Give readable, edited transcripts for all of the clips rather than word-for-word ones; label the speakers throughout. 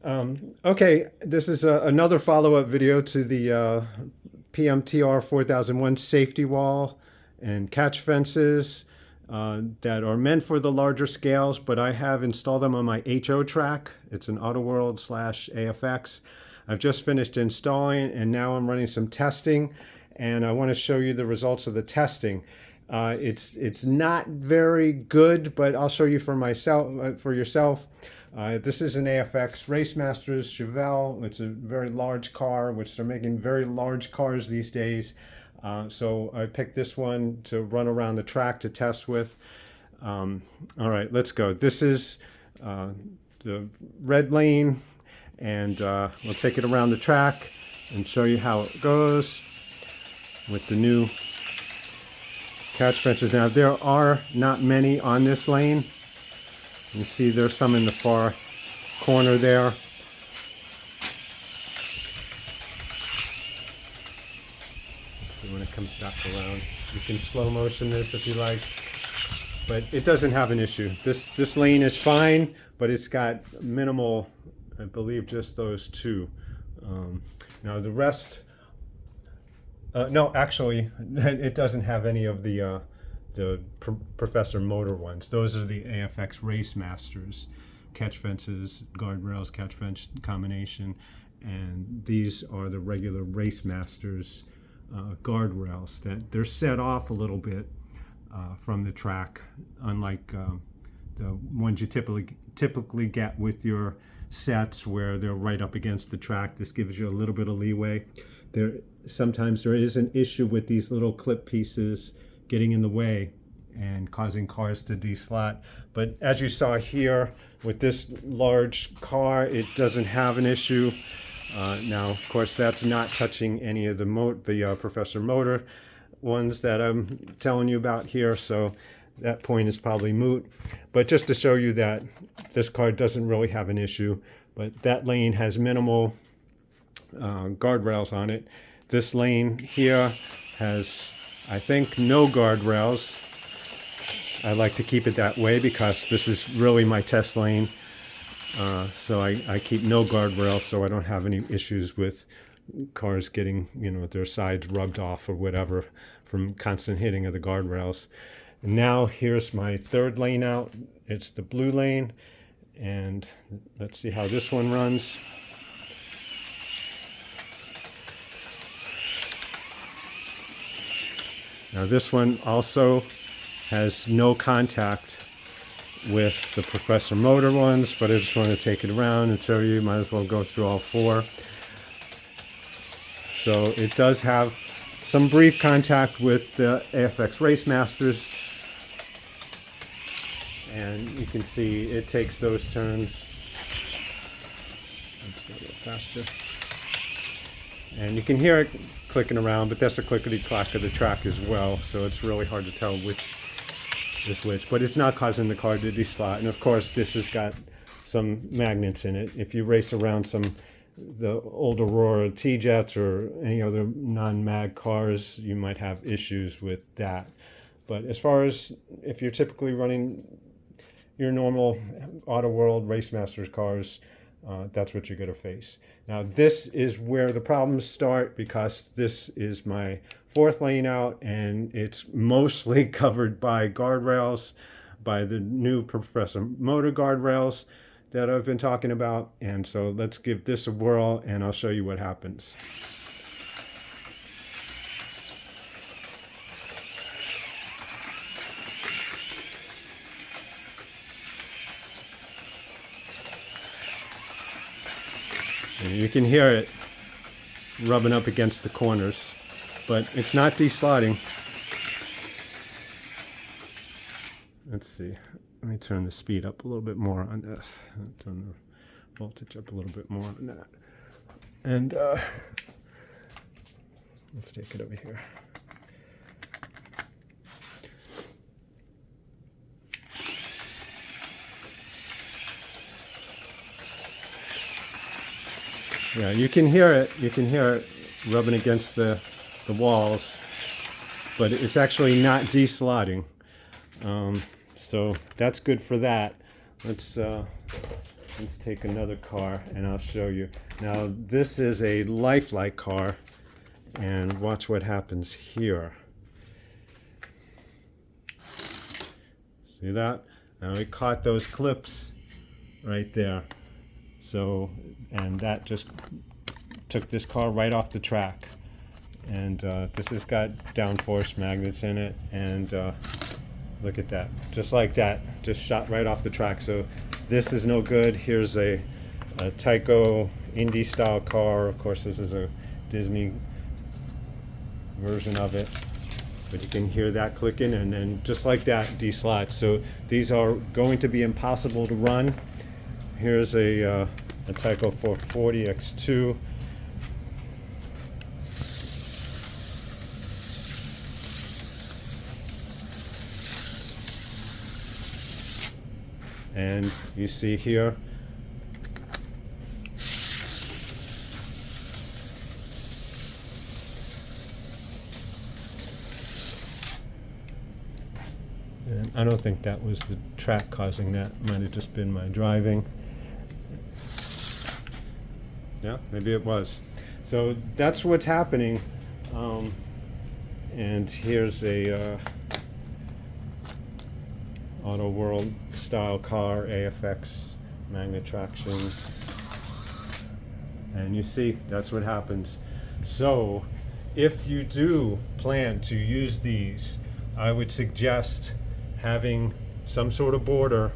Speaker 1: Okay, this is another follow-up video to the PMTR4001 safety wall and catch fences that are meant for the larger scales, but I have installed them on my HO track. It's an AutoWorld slash AFX. I've just finished installing and now I'm running some testing, and I want to show you the results of the testing. It's not very good, but I'll show you for myself, for yourself. This is an AFX Race Masters Chevelle. It's a very large car, which they're making very large cars these days. So I picked this one to run around the track to test with. All right, let's go. This is the red lane, and we'll take it around the track and show you how it goes with the new catch fences. Now, there are not many on this lane. You see there's some in the far corner there. Let's see when it comes back around. You can slow motion this if you like, but it doesn't have an issue. This lane is fine, but it's got minimal, I believe, just those two. Now the rest, no, actually, it doesn't have any of the Professor Motor ones. Those are the AFX Race Masters catch fences, guardrails, catch fence combination, and these are the regular Race Masters guardrails that they're set off a little bit from the track, unlike the ones you typically get with your sets where they're right up against the track. This gives you a little bit of leeway. Sometimes there is an issue with these little clip pieces getting in the way and causing cars to deslot. But as you saw here with this large car, it doesn't have an issue. Now, of course, that's not touching any of the Professor Motor ones that I'm telling you about here, so that point is probably moot. But just to show you that this car doesn't really have an issue, but that lane has minimal guardrails on it. This lane here has, I think, no guardrails. I like to keep it that way because this is really my test lane. So I keep no guardrails so I don't have any issues with cars getting, their sides rubbed off or whatever from constant hitting of the guardrails. And now here's my third lane out. It's the blue lane, and let's see how this one runs. Now this one also has no contact with the Professor Motor ones, but I just want to take it around and show you. Might as well go through all four. So it does have some brief contact with the AFX Race Masters, and you can see it takes those turns. Let's go a little faster. And you can hear it clicking around, but that's the clickety-clack of the track as well, so it's really hard to tell which is which. But it's not causing the car to deslot. And of course, this has got some magnets in it. If you race around the old Aurora T-Jets or any other non-mag cars, you might have issues with that. But as far as if you're typically running your normal AutoWorld Race Masters cars, that's what you're going to face. Now this is where the problems start, because this is my fourth lane out and it's mostly covered by guardrails, by the new Professor Motor guardrails that I've been talking about. And so let's give this a whirl and I'll show you what happens. And you can hear it rubbing up against the corners, but it's not deslotting. Let's see. Let me turn the speed up a little bit more on this. Turn the voltage up a little bit more on that. And let's take it over here. Yeah, you can hear it. You can hear it rubbing against the walls, but it's actually not deslotting. So that's good for that. Let's let's take another car and I'll show you. Now this is a lifelike car, and watch what happens here. See that? Now we caught those clips right there. So, and that just took this car right off the track. And this has got downforce magnets in it, and look at that, just like that, just shot right off the track. So this is no good. Here's a Tyco Indy style car. Of course, this is a Disney version of it, but you can hear that clicking, and then just like that, deslots. So these are going to be impossible to run. Here's a Tyco 440 X2. And you see here, and I don't think that was the track causing that. Might have just been my driving. Yeah, maybe it was. So that's what's happening. And here's a Auto World style car, AFX magnet traction, and you see that's what happens. So if you do plan to use these, I would suggest having some sort of border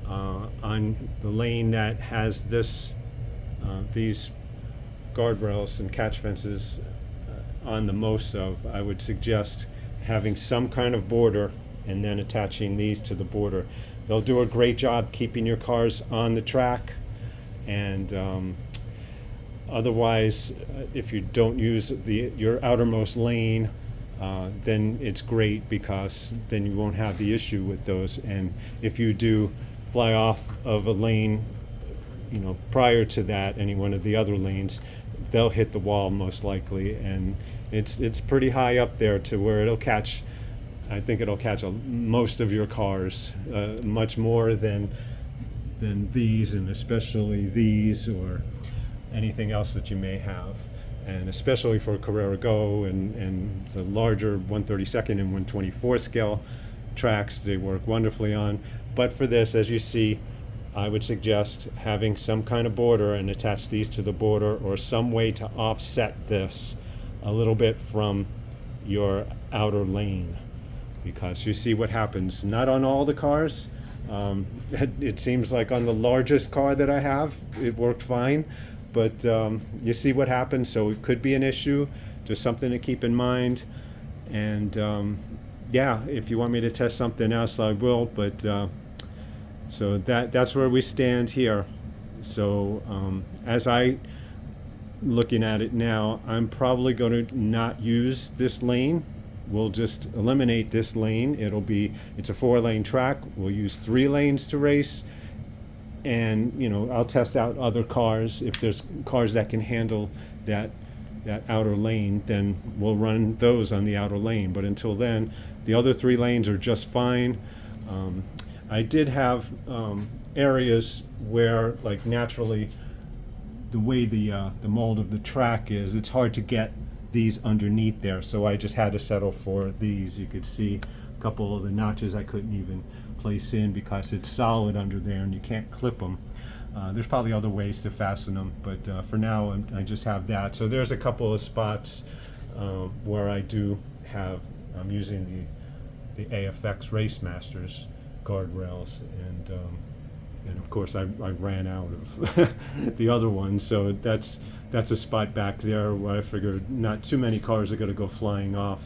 Speaker 1: on the lane that has this these guardrails and catch fences on the most of. I would suggest having some kind of border and then attaching these to the border. They'll do a great job keeping your cars on the track, and otherwise, if you don't use your outermost lane, then it's great, because then you won't have the issue with those. And if you do fly off of a lane, you know, prior to that, any one of the other lanes, they'll hit the wall most likely, and it's pretty high up there to where it'll catch. I think it'll catch most of your cars, much more than these, and especially these or anything else that you may have. And especially for Carrera Go and the larger 132nd and 124 scale tracks, they work wonderfully on. But for this, as you see, I would suggest having some kind of border and attach these to the border, or some way to offset this a little bit from your outer lane. Because you see what happens, not on all the cars. It seems like on the largest car that I have, it worked fine, but you see what happens. So it could be an issue, just something to keep in mind. And yeah, if you want me to test something else, I will. But so that's where we stand here. So as I looking at it now, I'm probably going to not use this lane. We'll just eliminate this lane. It's a 4-lane track. We'll use 3 lanes to race, and you know, I'll test out other cars. If there's cars that can handle that outer lane, then we'll run those on the outer lane. But until then, the other 3 lanes are just fine. I did have areas where, like, naturally, the way the mold of the track is, it's hard to get these underneath there, so I just had to settle for these. You could see a couple of the notches I couldn't even place in because it's solid under there and you can't clip them. There's probably other ways to fasten them, but for now I just have that. So there's a couple of spots where I do have, I'm using the AFX Race Masters guardrails, and of course I ran out of the other ones, so that's a spot back there where I figured not too many cars are going to go flying off.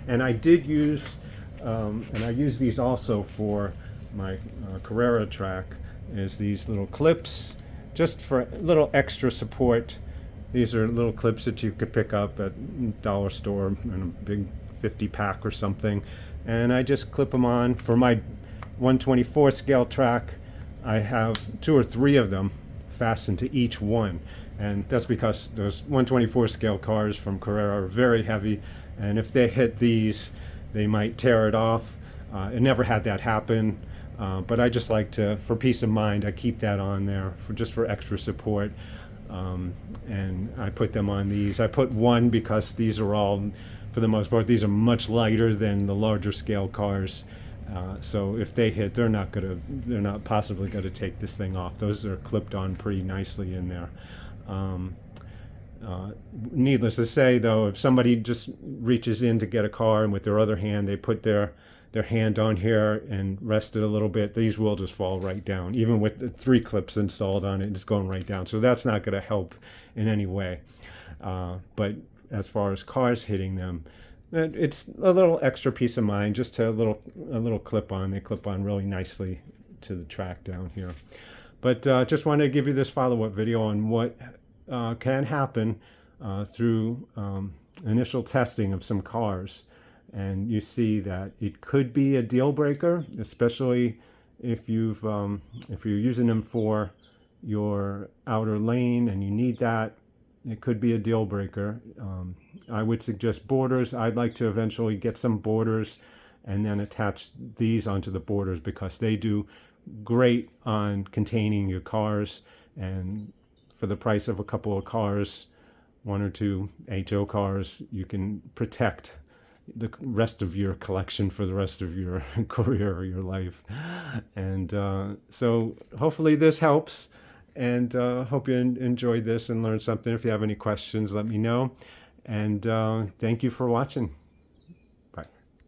Speaker 1: And I did use, and I use these also for my Carrera track, is these little clips, just for a little extra support. These are little clips that you could pick up at dollar store in a big 50 pack or something. And I just clip them on. For my 124 scale track, I have 2 or 3 of them fastened to each one. And that's because those 124 scale cars from Carrera are very heavy, and if they hit these, they might tear it off. It never had that happen. But I just like to, for peace of mind, I keep that on there just for extra support. And I put them on these. I put one because these are all, for the most part, these are much lighter than the larger scale cars. So if they hit, they're not possibly gonna take this thing off. Those are clipped on pretty nicely in there. Needless to say, though, if somebody just reaches in to get a car and with their other hand they put their hand on here and rest it a little bit, these will just fall right down. Even with the 3 clips installed on it, it's going right down. So that's not going to help in any way. But as far as cars hitting them, it's a little extra peace of mind, just a little clip on. They clip on really nicely to the track down here. But just wanted to give you this follow-up video on what can happen through initial testing of some cars. And you see that it could be a deal breaker, especially if you're using them for your outer lane and you need that. It could be a deal breaker. I would suggest borders. I'd like to eventually get some borders and then attach these onto the borders, because they do great on containing your cars. And for the price of a couple of cars, 1 or 2 HO cars, you can protect the rest of your collection for the rest of your career or your life. And so hopefully this helps, and hope you enjoyed this and learned something. If you have any questions, let me know. And thank you for watching.